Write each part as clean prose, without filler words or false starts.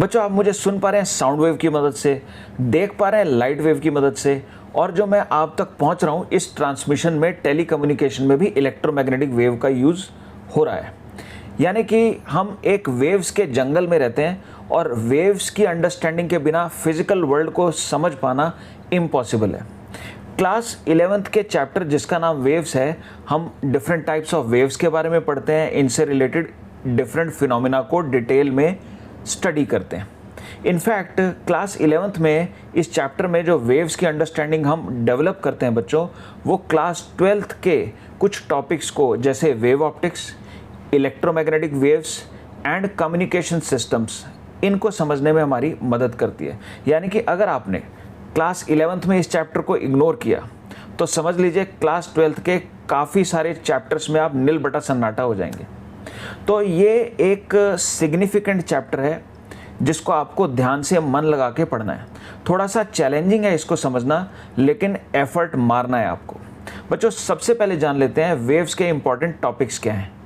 बच्चों आप मुझे सुन पा रहे हैं साउंड वेव की मदद से, देख पा रहे हैं लाइट वेव की मदद से, और जो मैं आप तक पहुंच रहा हूं इस ट्रांसमिशन में, टेलीकम्युनिकेशन में भी इलेक्ट्रोमैग्नेटिक वेव का यूज़ हो रहा है। यानी कि हम एक वेव्स के जंगल में रहते हैं और वेव्स की अंडरस्टैंडिंग के बिना फिजिकल वर्ल्ड को समझ पाना इम्पॉसिबल है। क्लास 11th के चैप्टर जिसका नाम वेव्स है, हम डिफरेंट टाइप्स ऑफ वेव्स के बारे में पढ़ते हैं, इनसे रिलेटेड डिफरेंट फिनोमिना को डिटेल में स्टडी करते हैं। इनफैक्ट क्लास 11th में इस चैप्टर में जो वेव्स की अंडरस्टैंडिंग हम डेवलप करते हैं बच्चों, वो क्लास 12th के कुछ टॉपिक्स को, जैसे wave optics, electromagnetic waves and communication systems, इनको समझने में हमारी मदद करती है। यानी कि अगर आपने क्लास 11th में इस चैप्टर को इग्नोर किया तो समझ लीजिए क्लास 12th के काफ़ी सारे चैप्टर्स में आप नील बटा सन्नाटा हो जाएंगे। तो ये एक सिग्निफिकेंट चैप्टर है जिसको आपको ध्यान से मन लगा के पढ़ना है। थोड़ा सा चैलेंजिंग है इसको समझना, लेकिन एफर्ट मारना है आपको। बच्चों सबसे पहले जान लेते हैं वेव्स के इंपॉर्टेंट टॉपिक्स क्या हैं।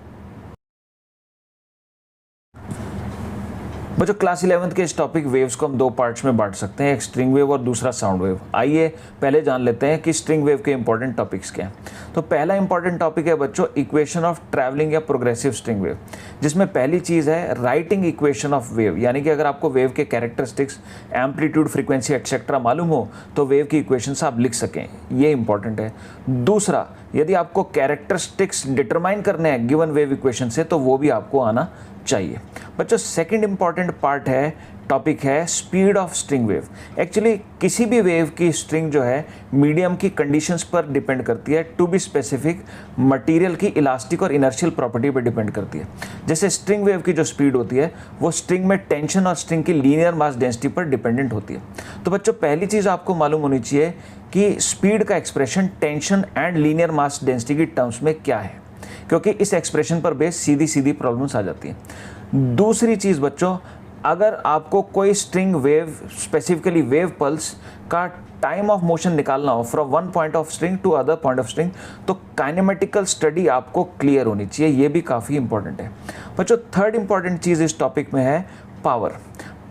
बच्चों क्लास 11th के इस टॉपिक वेव्स को हम दो पार्ट्स में बांट सकते हैं, एक स्ट्रिंग वेव और दूसरा साउंड वेव। आइए पहले जान लेते हैं कि स्ट्रिंग वेव के इंपॉर्टेंट टॉपिक्स क्या हैं। तो पहला इंपॉर्टेंट टॉपिक है बच्चों इक्वेशन ऑफ ट्रैवलिंग या प्रोग्रेसिव स्ट्रिंग वेव, जिसमें पहली चीज़ है राइटिंग इक्वेशन ऑफ वेव। यानी कि अगर आपको वेव के कैरेक्टरिस्टिक्स, एम्पलीट्यूड, फ्रीक्वेंसी एक्सेट्रा मालूम हो तो वेव की इक्वेशंस आप लिख सकें, ये इंपॉर्टेंट है। दूसरा, यदि आपको कैरेक्टरिस्टिक्स डिटरमाइन करने हैं गिवन वेव इक्वेशन से, तो वो भी आपको आना चाहिए। बच्चों सेकंड इंपॉर्टेंट पार्ट है, टॉपिक है speed of string wave. Actually किसी भी वेव की स्ट्रिंग जो है मीडियम की कंडीशंस पर डिपेंड करती है, टू बी स्पेसिफिक मटेरियल की इलास्टिक और इनर्शियल प्रॉपर्टी पर डिपेंड करती है। जैसे स्ट्रिंग वेव की जो स्पीड होती है वो स्ट्रिंग में टेंशन और स्ट्रिंग की लीनियर मास डेंसिटी पर डिपेंडेंट होती है। तो बच्चों पहली चीज़ आपको मालूम होनी चाहिए कि स्पीड का expression tension and linear mass density की टर्म्स में क्या है, क्योंकि इस एक्सप्रेशन पर बेस सीधी सीधी प्रॉब्लम्स आ जाती हैं। दूसरी चीज़ बच्चों, अगर आपको कोई string wave, specifically wave pulse का टाइम ऑफ मोशन निकालना हो from one point of string to other point of string, तो काइनेमेटिकल स्टडी आपको क्लियर होनी चाहिए, ये भी काफ़ी इंपॉर्टेंट है। बच्चों थर्ड इंपॉर्टेंट चीज़ इस टॉपिक में है पावर।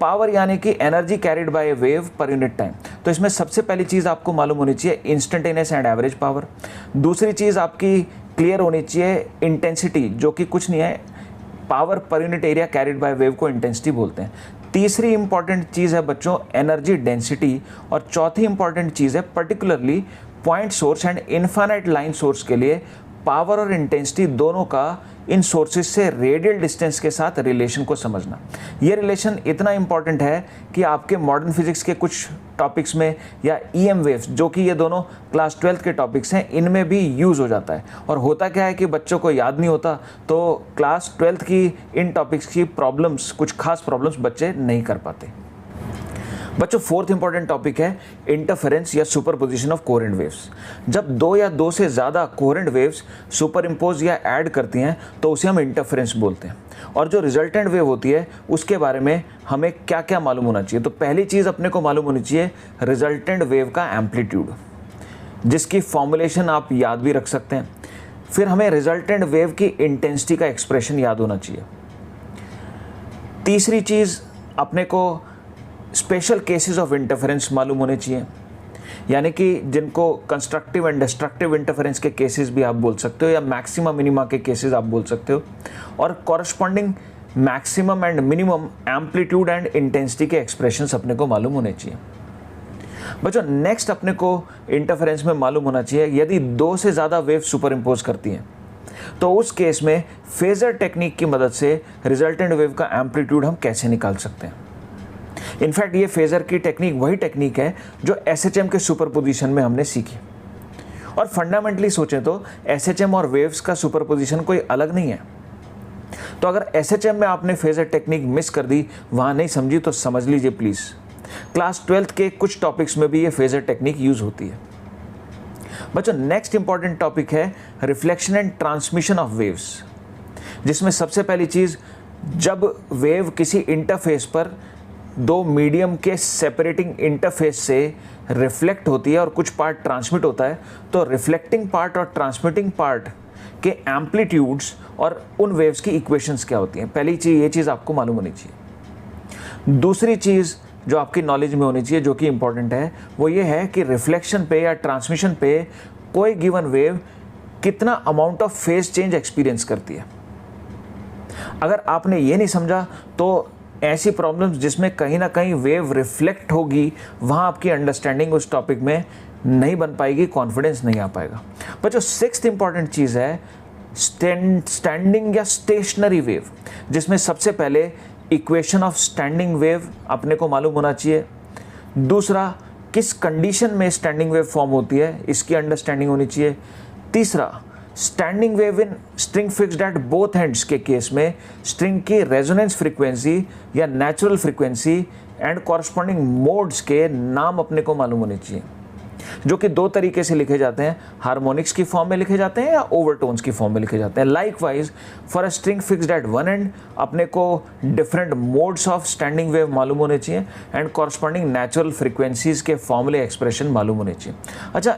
पावर यानी कि energy carried by A wave per unit time. तो इसमें सबसे पहली चीज़ आपको मालूम होनी चाहिए इंस्टेंटेनियस एंड एवरेज पावर। दूसरी चीज़ आपकी क्लियर होनी चाहिए इंटेंसिटी, जो कि कुछ नहीं है, power per unit area carried by wave को इंटेंसिटी बोलते हैं। तीसरी इंपॉर्टेंट चीज़ है बच्चों एनर्जी डेंसिटी, और चौथी इंपॉर्टेंट चीज़ है particularly point source and infinite line source के लिए पावर और इंटेंसिटी दोनों का इन सोर्सेज से रेडियल डिस्टेंस के साथ रिलेशन को समझना। ये रिलेशन इतना इंपॉर्टेंट है कि आपके मॉडर्न फिजिक्स के कुछ टॉपिक्स में, या ईएम वेव्स जो कि ये दोनों क्लास 12th के टॉपिक्स हैं, इनमें भी यूज़ हो जाता है। और होता क्या है कि बच्चों को याद नहीं होता, तो क्लास 12th की इन टॉपिक्स की प्रॉब्लम्स, कुछ खास प्रॉब्लम्स बच्चे नहीं कर पाते। बच्चों फोर्थ इंपॉर्टेंट टॉपिक है इंटरफेरेंस या सुपरपोजिशन ऑफ कोहेरेंट वेव्स। जब दो या दो से ज़्यादा कोहेरेंट वेव्स सुपर इम्पोज या ऐड करती हैं तो उसे हम इंटरफेरेंस बोलते हैं। और जो रिजल्टेंट वेव होती है उसके बारे में हमें क्या क्या मालूम होना चाहिए। तो पहली चीज़ अपने को मालूम होनी चाहिए रिजल्टेंट वेव का एम्पलीट्यूड, जिसकी फॉर्मुलेशन आप याद भी रख सकते हैं। फिर हमें रिजल्टेंट वेव की इंटेंसिटी का एक्सप्रेशन याद होना चाहिए। तीसरी चीज़ अपने को स्पेशल केसेस ऑफ इंटरफेरेंस मालूम होने चाहिए, यानी कि जिनको कंस्ट्रक्टिव एंड डिस्ट्रक्टिव इंटरफेरेंस के केसेस भी आप बोल सकते हो, या मैक्सिमा मिनिमा के केसेस आप बोल सकते हो। और corresponding maximum and minimum amplitude and intensity के एक्सप्रेशंस अपने को मालूम होने चाहिए। बच्चों नेक्स्ट अपने को इंटरफेरेंस में मालूम होना चाहिए यदि दो से ज़्यादा वेव सुपर इम्पोज करती हैं तो उस केस में फेजर टेक्निक की मदद से रिजल्टेंट वेव का एम्पलीट्यूड हम कैसे निकाल सकते हैं। इनफैक्ट ये फेजर की टेक्निक वही टेक्निक है जो एसएचएम के सुपरपोजिशन में हमने सीखी। और फंडामेंटली सोचें तो एसएचएम और वेव्स का सुपरपोजिशन कोई अलग नहीं है। तो अगर एसएचएम में आपने फेजर टेक्निक मिस कर दी, वहाँ नहीं समझी, तो समझ लीजिए प्लीज़ क्लास 12th के कुछ टॉपिक्स में भी ये फेजर टेक्निक यूज़ होती है। बच्चों नेक्स्ट इंपॉर्टेंट टॉपिक है reflection and transmission of waves, जिसमें सबसे पहली चीज़, जब वेव किसी इंटरफेस पर दो मीडियम के सेपरेटिंग इंटरफेस से रिफ्लेक्ट होती है और कुछ पार्ट ट्रांसमिट होता है, तो रिफ्लेक्टिंग पार्ट और ट्रांसमिटिंग पार्ट के एम्पलीट्यूड्स और उन वेव्स की इक्वेशंस क्या होती हैं। पहली चीज़ ये चीज़ आपको मालूम होनी चाहिए। दूसरी चीज़ जो आपकी नॉलेज में होनी चाहिए जो कि इम्पॉर्टेंट है वो ये है कि रिफ्लेक्शन पे या ट्रांसमिशन पे कोई गिवन वेव कितना amount of phase change experience करती है। अगर आपने ये नहीं समझा तो ऐसी प्रॉब्लम्स जिसमें कहीं ना कहीं वेव रिफ्लेक्ट होगी वहाँ आपकी अंडरस्टैंडिंग उस टॉपिक में नहीं बन पाएगी, कॉन्फिडेंस नहीं आ पाएगा। पर जो सिक्स्थ इंपॉर्टेंट चीज़ है स्टैंडिंग या स्टेशनरी वेव, जिसमें सबसे पहले इक्वेशन ऑफ स्टैंडिंग वेव अपने को मालूम होना चाहिए। दूसरा, किस कंडीशन में स्टैंडिंग वेव फॉर्म होती है इसकी अंडरस्टैंडिंग होनी चाहिए। तीसरा, standing wave in string fixed at both ends के केस में स्ट्रिंग की रेजोनेंस फ्रीक्वेंसी या natural frequency and corresponding modes के नाम अपने को मालूम होने चाहिए, जो कि दो तरीके से लिखे जाते हैं, हार्मोनिक्स की फॉर्म में लिखे जाते हैं या ओवरटोन्स की फॉर्म में लिखे जाते हैं। Likewise for a string fixed at one and अपने को different modes of standing wave मालूम होने चाहिए एंड कॉरस्पॉन्डिंग नेचुरल फ्रीक्वेंसीज के फॉर्मूले एक्सप्रेशन मालूम होने चाहिए। अच्छा,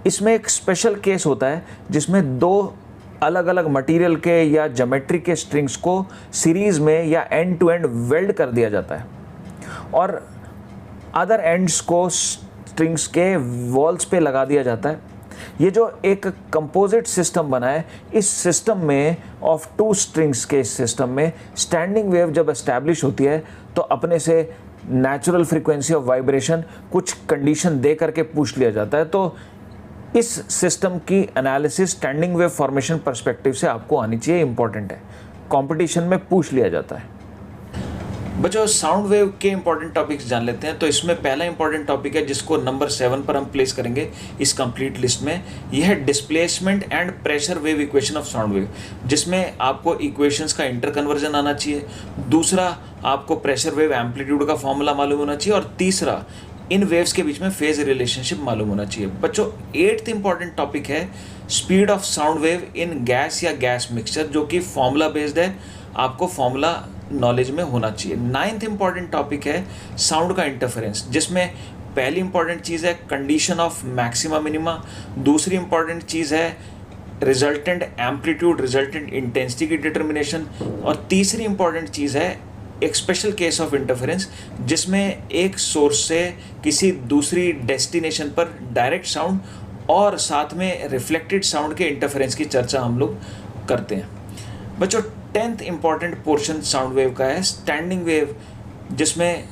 इसमें एक स्पेशल केस होता है जिसमें दो अलग अलग मटेरियल के या ज्योमेट्री के स्ट्रिंग्स को सीरीज में या एंड टू एंड वेल्ड कर दिया जाता है और अदर एंड्स को स्ट्रिंग्स के वॉल्स पे लगा दिया जाता है। ये जो एक कंपोजिट सिस्टम बना है, इस सिस्टम में ऑफ टू स्ट्रिंग्स के सिस्टम में स्टैंडिंग वेव जब एस्टैब्लिश होती है तो अपने से नेचुरल फ्रीक्वेंसी ऑफ वाइब्रेशन कुछ कंडीशन दे करके पूछ लिया जाता है। तो इस सिस्टम की analysis standing wave formation perspective से आपको आनी चाहिए, इंपॉर्टेंट है, कंपटीशन में पूछ लिया जाता है। बच्चों, साउंड वेव के इंपॉर्टेंट टॉपिक्स जान लेते हैं। तो इसमें पहला इंपॉर्टेंट टॉपिक है जिसको नंबर 7 पर हम प्लेस करेंगे इस कंप्लीट लिस्ट में। यह है displacement and pressure wave equation of sound wave, जिसमें आपको इक्वेशंस का इंटर कन्वर्जन आना चाहिए। दूसरा, आपको प्रेशर वेव एम्पलीट्यूड का फॉर्मूला मालूम होना चाहिए और तीसरा, इन वेव्स के बीच में फेज रिलेशनशिप मालूम होना चाहिए। बच्चों, 8th इंपॉर्टेंट टॉपिक है speed of sound wave in gas या गैस मिक्सचर, जो कि फॉर्मूला बेस्ड है, आपको फॉर्मूला नॉलेज में होना चाहिए। 9th इंपॉर्टेंट टॉपिक है साउंड का इंटरफेरेंस, जिसमें पहली इंपॉर्टेंट चीज़ है कंडीशन ऑफ मैक्सिमा मिनिमा। दूसरी इंपॉर्टेंट चीज़ है रिजल्टेंट एम्पलीट्यूड, रिजल्टेंट इंटेंसिटी की डिटर्मिनेशन। और तीसरी इंपॉर्टेंट चीज़ है एक स्पेशल केस ऑफ इंटरफेरेंस, जिसमें एक सोर्स से किसी दूसरी डेस्टिनेशन पर डायरेक्ट साउंड और साथ में रिफ्लेक्टेड साउंड के इंटरफेरेंस की चर्चा हम लोग करते हैं। बच्चों, 10th important portion sound wave का है स्टैंडिंग वेव, जिसमें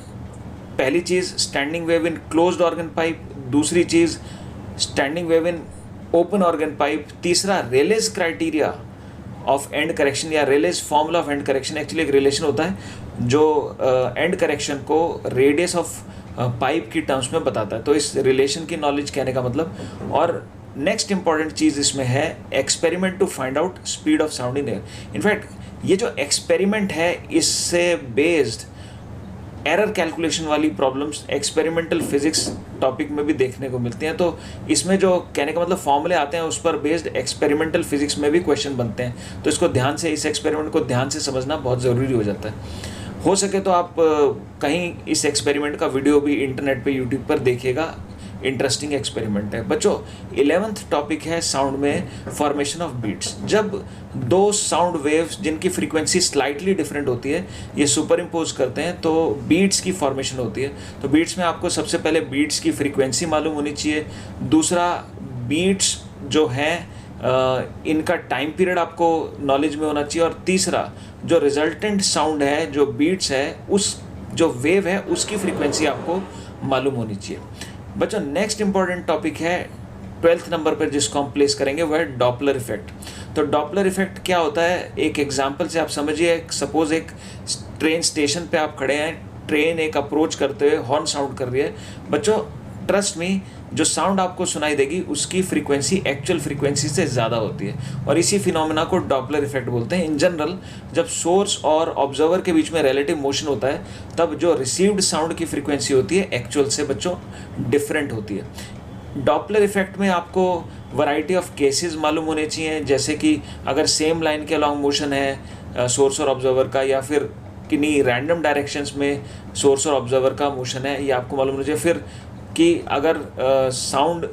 पहली चीज़ standing wave in closed organ pipe, दूसरी चीज़ standing wave in open organ pipe, तीसरा Rayleigh's criteria of end correction या Rayleigh's formula of end correction. Actually एक रिलेशन होता है जो एंड करेक्शन को रेडियस ऑफ पाइप की टर्म्स में बताता है, तो इस रिलेशन की नॉलेज कहने का मतलब। और नेक्स्ट इंपॉर्टेंट चीज़ इसमें है experiment to find out speed of sound in air. In fact ये जो एक्सपेरिमेंट है, इससे बेस्ड एरर कैलकुलेशन वाली प्रॉब्लम्स एक्सपेरिमेंटल फिजिक्स टॉपिक में भी देखने को मिलती हैं। तो इसमें जो कहने का मतलब फॉर्मूले आते हैं उस पर बेस्ड एक्सपेरिमेंटल फिजिक्स में भी क्वेश्चन बनते हैं। तो इसको ध्यान से, इस एक्सपेरिमेंट को ध्यान से समझना बहुत ज़रूरी हो जाता है। हो सके तो आप कहीं इस एक्सपेरिमेंट का वीडियो भी इंटरनेट पे यूट्यूब पर देखिएगा, इंटरेस्टिंग एक्सपेरिमेंट है। बच्चों, 11th टॉपिक है साउंड में फॉर्मेशन ऑफ बीट्स। जब दो साउंड वेव्स जिनकी फ्रीक्वेंसी स्लाइटली डिफरेंट होती है ये सुपर इम्पोज करते हैं तो बीट्स की फॉर्मेशन होती है। तो बीट्स में आपको सबसे पहले बीट्स की फ्रीक्वेंसी मालूम होनी चाहिए। दूसरा, बीट्स जो हैं इनका टाइम पीरियड आपको नॉलेज में होना चाहिए। और तीसरा, जो रिजल्टेंट साउंड है, जो बीट्स है, उस जो वेव है उसकी फ्रीक्वेंसी आपको मालूम होनी चाहिए। बच्चों, नेक्स्ट इंपॉर्टेंट टॉपिक है 12th नंबर पर जिसको हम प्लेस करेंगे वह है डॉपलर इफेक्ट। तो डॉपलर इफेक्ट क्या होता है, एक एग्जांपल से आप समझिए। सपोज एक ट्रेन स्टेशन पे आप खड़े हैं, ट्रेन एक अप्रोच करते हुए हॉर्न साउंड कर रही है। बच्चों, ट्रस्ट मी, जो साउंड आपको सुनाई देगी उसकी फ्रीक्वेंसी एक्चुअल फ्रीक्वेंसी से ज़्यादा होती है और इसी फिनोमेना को डॉपलर इफेक्ट बोलते हैं। इन जनरल जब सोर्स और ऑब्जर्वर के बीच में रिलेटिव मोशन होता है तब जो रिसीव्ड साउंड की फ्रीक्वेंसी होती है एक्चुअल से बच्चों डिफरेंट होती है। डॉपलर इफेक्ट में आपको वैरायटी ऑफ केसेस मालूम होने चाहिए, जैसे कि अगर सेम लाइन के अलॉन्ग मोशन है सोर्स और ऑब्जर्वर का, या फिर किन्हीं रैंडम डायरेक्शंस में सोर्स और ऑब्जर्वर का मोशन है, ये आपको मालूम होना चाहिए। फिर कि अगर साउंड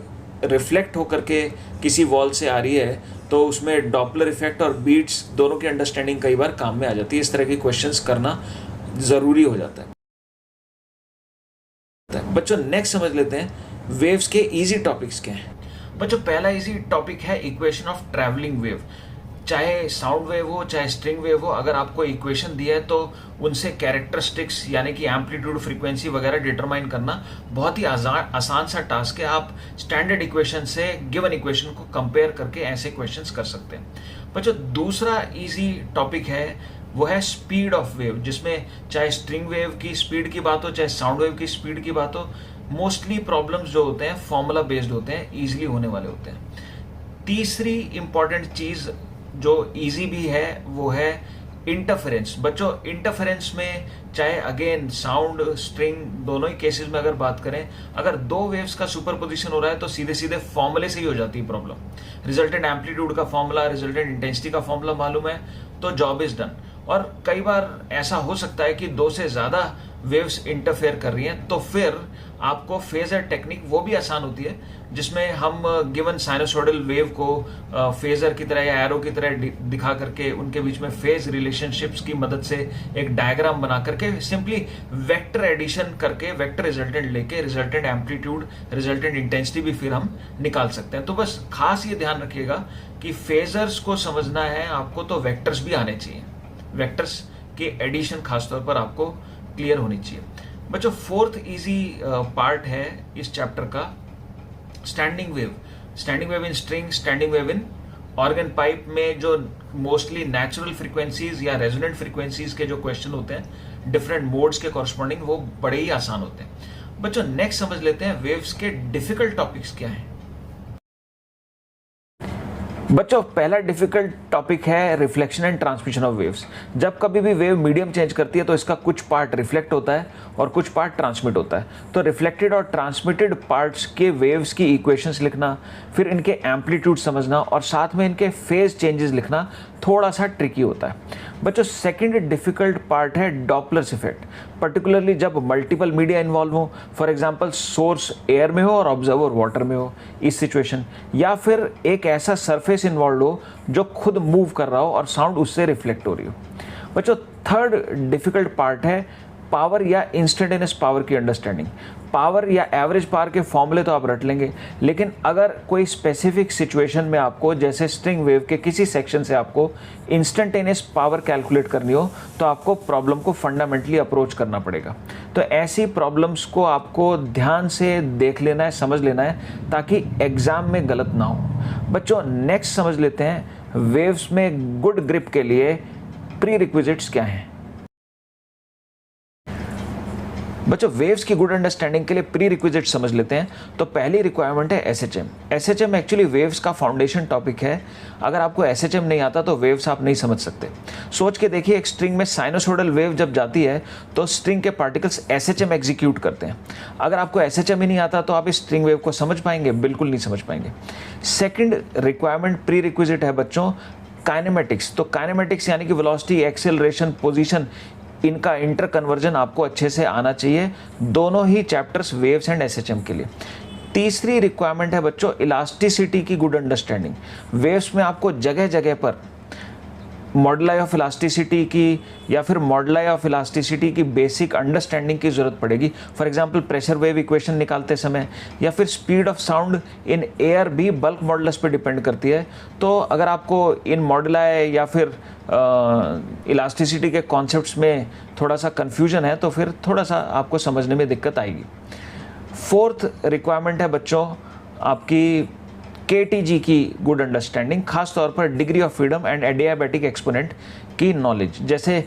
रिफ्लेक्ट होकर के किसी वॉल से आ रही है तो उसमें डॉपलर इफेक्ट और बीट्स दोनों की अंडरस्टैंडिंग कई बार काम में आ जाती है। इस तरह के क्वेश्चंस करना ज़रूरी हो जाता है। बच्चों नेक्स्ट समझ लेते हैं वेव्स के इजी टॉपिक्स क्या हैं। बच्चों पहला इजी टॉपिक है इक्वेशन ऑफ ट्रैवलिंग वेव। चाहे साउंड वेव हो चाहे स्ट्रिंग वेव हो, अगर आपको इक्वेशन दिया है तो उनसे कैरेक्टरिस्टिक्स यानी कि एम्पलीट्यूड, फ्रीक्वेंसी वगैरह डिटरमाइन करना बहुत ही आसान सा टास्क है। आप स्टैंडर्ड इक्वेशन से गिवन इक्वेशन को कंपेयर करके ऐसे क्वेश्चंस कर सकते हैं। बच्चों दूसरा इजी टॉपिक है वो है स्पीड ऑफ वेव, जिसमें चाहे स्ट्रिंग वेव की स्पीड की बात हो चाहे साउंड वेव की स्पीड की बात हो, मोस्टली प्रॉब्लम्स जो होते हैं फॉर्मूला बेस्ड होते हैं, इजीली होने वाले होते हैं। तीसरी इंपॉर्टेंट चीज जो इजी भी है वो है इंटरफेरेंस। बच्चों इंटरफेरेंस में चाहे अगेन साउंड स्ट्रिंग दोनों ही केसेस में अगर बात करें, अगर दो वेव्स का सुपरपोजिशन हो रहा है तो सीधे सीधे फॉर्मूले से ही हो जाती है प्रॉब्लम। रिजल्टेंट एम्पलीट्यूड का फॉर्मूला, रिजल्टेंट इंटेंसिटी का फॉर्मूला मालूम है तो जॉब इज डन। और कई बार ऐसा हो सकता है कि दो से ज्यादा वेव्स इंटरफेयर कर रही हैं, तो फिर आपको फेजर टेक्निक वो भी आसान होती है, जिसमें हम गिवन साइनोसॉइडल वेव को फेजर की तरह या एरो की तरह दिखा करके उनके बीच में फेज रिलेशनशिप्स की मदद से एक डायग्राम बना करके सिंपली वेक्टर एडिशन करके वेक्टर रिजल्टेंट लेके रिजल्टेंट एम्पलीट्यूड, रिजल्टेंट इंटेंसिटी भी फिर हम निकाल सकते हैं। तो बस खास ये ध्यान रखिएगा कि फेजर्स को समझना है आपको तो वेक्टर्स भी आने चाहिए, वेक्टर्स के एडिशन खासतौर पर आपको क्लियर होनी चाहिए। बच्चों फोर्थ इजी पार्ट है इस चैप्टर का standing wave. Standing wave in string, standing wave in organ pipe में जो मोस्टली नेचुरल फ्रीक्वेंसीज या रेजोनेंट फ्रीक्वेंसीज के जो क्वेश्चन होते हैं डिफरेंट मोड्स के कॉरस्पॉन्डिंग, वो बड़े ही आसान होते हैं। बच्चों नेक्स्ट समझ लेते हैं वेव्स के डिफिकल्ट टॉपिक्स क्या हैं। बच्चों पहला डिफिकल्ट टॉपिक है reflection and transmission of waves. जब कभी भी वेव मीडियम चेंज करती है तो इसका कुछ पार्ट रिफ्लेक्ट होता है और कुछ पार्ट ट्रांसमिट होता है। तो रिफ्लेक्टेड और ट्रांसमिटेड पार्ट्स के वेव्स की इक्वेशंस लिखना, फिर इनके एम्पलीट्यूड समझना और साथ में इनके फेज चेंजेस लिखना थोड़ा सा ट्रिकी होता है। बच्चों सेकंड डिफिकल्ट पार्ट है डॉपलर्स इफेक्ट, पर्टिकुलरली जब मल्टीपल मीडिया इन्वॉल्व हो, फॉर एग्जांपल सोर्स एयर में हो और ऑब्जर्वर वाटर में हो इस सिचुएशन, या फिर एक ऐसा सरफेस इन्वॉल्व हो जो खुद मूव कर रहा हो और साउंड उससे रिफ्लेक्ट हो रही हो। बच्चों थर्ड डिफिकल्ट पार्ट है पावर या इंस्टेंटेनियस पावर की अंडरस्टैंडिंग। पावर या एवरेज पावर के फॉर्मूले तो आप रट लेंगे, लेकिन अगर कोई स्पेसिफिक सिचुएशन में आपको जैसे स्ट्रिंग वेव के किसी सेक्शन से आपको इंस्टेंटेनियस पावर कैलकुलेट करनी हो तो आपको प्रॉब्लम को फंडामेंटली अप्रोच करना पड़ेगा। तो ऐसी प्रॉब्लम्स को आपको ध्यान से देख लेना है, समझ लेना है, ताकि एग्जाम में गलत ना हो। बच्चों नेक्स्ट समझ लेते हैं वेव्स में गुड ग्रिप के लिए प्री रिक्विजिट्स क्या हैं। बच्चों वेव्स की गुड अंडरस्टैंडिंग के लिए प्री रिक्विजिट समझ लेते हैं। तो पहली रिक्वायरमेंट है एसएचएम। एसएचएम एक्चुअली वेव्स का फाउंडेशन टॉपिक है। अगर आपको एसएचएम नहीं आता तो वेव्स आप नहीं समझ सकते। सोच के देखिए, एक स्ट्रिंग में साइनोसॉइडल वेव जब जाती है तो स्ट्रिंग के पार्टिकल्स एसएचएम एग्जीक्यूट करते हैं। अगर आपको एसएचएम ही नहीं आता तो आप इस स्ट्रिंग वेव को समझ पाएंगे? बिल्कुल नहीं समझ पाएंगे। सेकेंड रिक्वायरमेंट प्री रिक्विजिट है बच्चों काइनेमेटिक्स। तो काइनेमेटिक्स यानी कि वेलोसिटी, एक्सेलरेशन, पोजीशन, इनका इंटर कन्वर्जन आपको अच्छे से आना चाहिए, दोनों ही चैप्टर्स वेव्स एंड एसएचएम के लिए। तीसरी रिक्वायरमेंट है बच्चों इलास्टिसिटी की गुड अंडरस्टैंडिंग। वेव्स में आपको जगह जगह पर मॉडुलाई ऑफ इलास्टिसिटी की या फिर मॉडुलाई ऑफ इलास्टिसिटी की बेसिक अंडरस्टैंडिंग की जरूरत पड़ेगी। For example pressure wave equation निकालते समय, या फिर speed of sound in air भी बल्क मॉडुलस पे डिपेंड करती है। तो अगर आपको इन मॉडुलाई या फिर इलास्टिसिटी के कॉन्सेप्ट्स में थोड़ा सा कन्फ्यूजन है तो फिर थोड़ा सा आपको समझने में दिक्कत आएगी। फोर्थ रिक्वायरमेंट है बच्चों आपकी KTG की गुड अंडरस्टैंडिंग, खास तौर पर degree of freedom and adiabatic exponent की नॉलेज। जैसे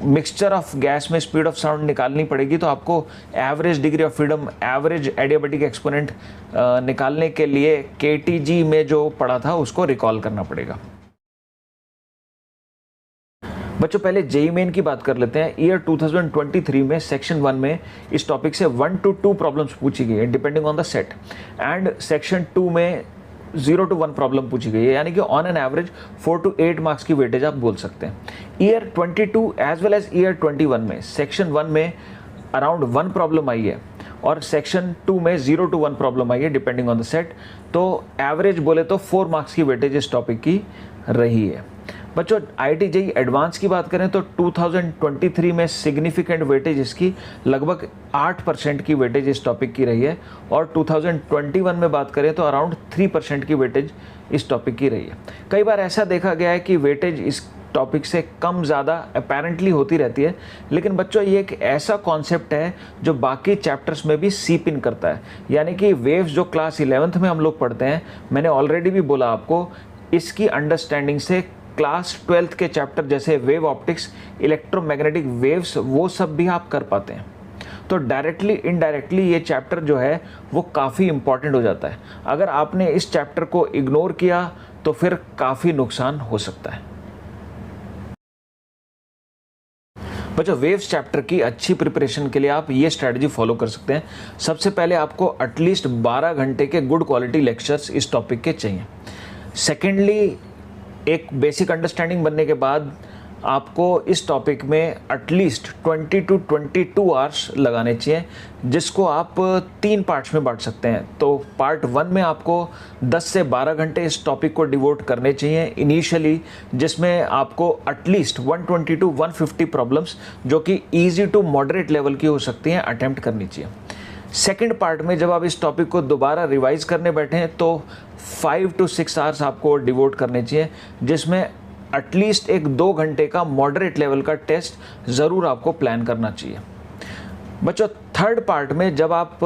मिक्सचर ऑफ गैस में स्पीड ऑफ साउंड निकालनी पड़ेगी तो आपको average degree of freedom, average adiabatic exponent निकालने के लिए KTG में जो पढ़ा था उसको रिकॉल करना पड़ेगा। बच्चों पहले जेई मेन की बात कर लेते हैं। ईयर 2023 में सेक्शन 1 में इस टॉपिक से 1 to 2 प्रॉब्लम्स पूछी गई है depending on the set, and section 2 में 0 to 1 प्रॉब्लम पूछी गई है, यानी कि on an average 4 to 8 marks की वेटेज आप बोल सकते हैं। Year 22 as well as year 21 में सेक्शन 1 में अराउंड 1 प्रॉब्लम आई है और सेक्शन 2 में 0 to 1 प्रॉब्लम आई है डिपेंडिंग ऑन द सेट। तो एवरेज बोले तो 4 मार्क्स की वेटेज इस टॉपिक की रही है। बच्चों IIT JEE एडवांस की बात करें तो 2023 में सिग्निफिकेंट वेटेज इसकी लगभग 8% की वेटेज इस टॉपिक की रही है, और 2021 में बात करें तो अराउंड 3% की वेटेज इस टॉपिक की रही है। कई बार ऐसा देखा गया है कि वेटेज इस टॉपिक से कम ज़्यादा अपेरेंटली होती रहती है, लेकिन बच्चों ये एक ऐसा कॉन्सेप्ट है जो बाकी चैप्टर्स में भी सीप इन करता है। यानी कि वेव्स जो क्लास 11th में हम लोग पढ़ते हैं, मैंने ऑलरेडी भी बोला आपको, इसकी अंडरस्टैंडिंग से क्लास 12th के चैप्टर जैसे वेव ऑप्टिक्स, इलेक्ट्रोमैग्नेटिक वेव्स, वो सब भी आप कर पाते हैं। तो डायरेक्टली इनडायरेक्टली ये चैप्टर जो है वो काफ़ी इंपॉर्टेंट हो जाता है। अगर आपने इस चैप्टर को इग्नोर किया तो फिर काफ़ी नुकसान हो सकता है। बच्चों वेव्स चैप्टर की अच्छी प्रिपरेशन के लिए आप ये स्ट्रैटेजी फॉलो कर सकते हैं। सबसे पहले आपको एटलीस्ट 12 घंटे के गुड क्वालिटी लेक्चर्स इस टॉपिक के चाहिए। सेकेंडली, एक बेसिक अंडरस्टैंडिंग बनने के बाद आपको इस टॉपिक में एटलीस्ट 20 to 22 आवर्स लगाने चाहिए, जिसको आप 3 पार्ट्स में बांट सकते हैं। तो पार्ट 1 में आपको 10 से 12 घंटे इस टॉपिक को डिवोट करने चाहिए इनिशियली, जिसमें आपको एटलीस्ट 120 to 150 प्रॉब्लम्स जो कि ईजी टू मॉडरेट लेवल की हो सकती हैं अटेम्प्ट करनी चाहिए। सेकेंड पार्ट में जब आप इस टॉपिक को दोबारा रिवाइज करने बैठे हैं तो 5 to 6 आवर्स आपको डिवोट करने चाहिए, जिसमें एटलीस्ट एक 2 घंटे का मॉडरेट लेवल का टेस्ट ज़रूर आपको प्लान करना चाहिए। बच्चों थर्ड पार्ट में जब आप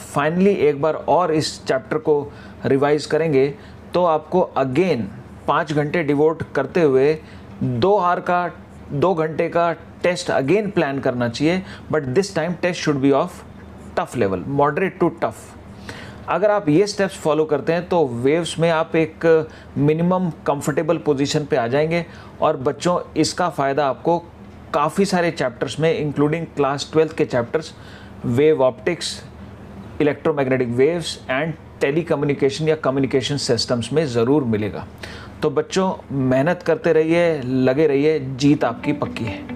फाइनली एक बार और इस चैप्टर को रिवाइज करेंगे तो आपको अगेन 5 घंटे डिवोट करते हुए 2 घंटे का टेस्ट अगेन प्लान करना चाहिए, but this time test should be of tough level, moderate to tough. अगर आप ये स्टेप्स फॉलो करते हैं तो वेव्स में आप एक मिनिमम कंफर्टेबल पोजीशन पे आ जाएंगे, और बच्चों इसका फ़ायदा आपको काफ़ी सारे चैप्टर्स में इंक्लूडिंग क्लास 12th के chapters wave optics, electromagnetic waves and telecommunication या कम्युनिकेशन सिस्टम्स में ज़रूर मिलेगा। तो बच्चों मेहनत करते रहिए, लगे रहिए, जीत आपकी पक्की है।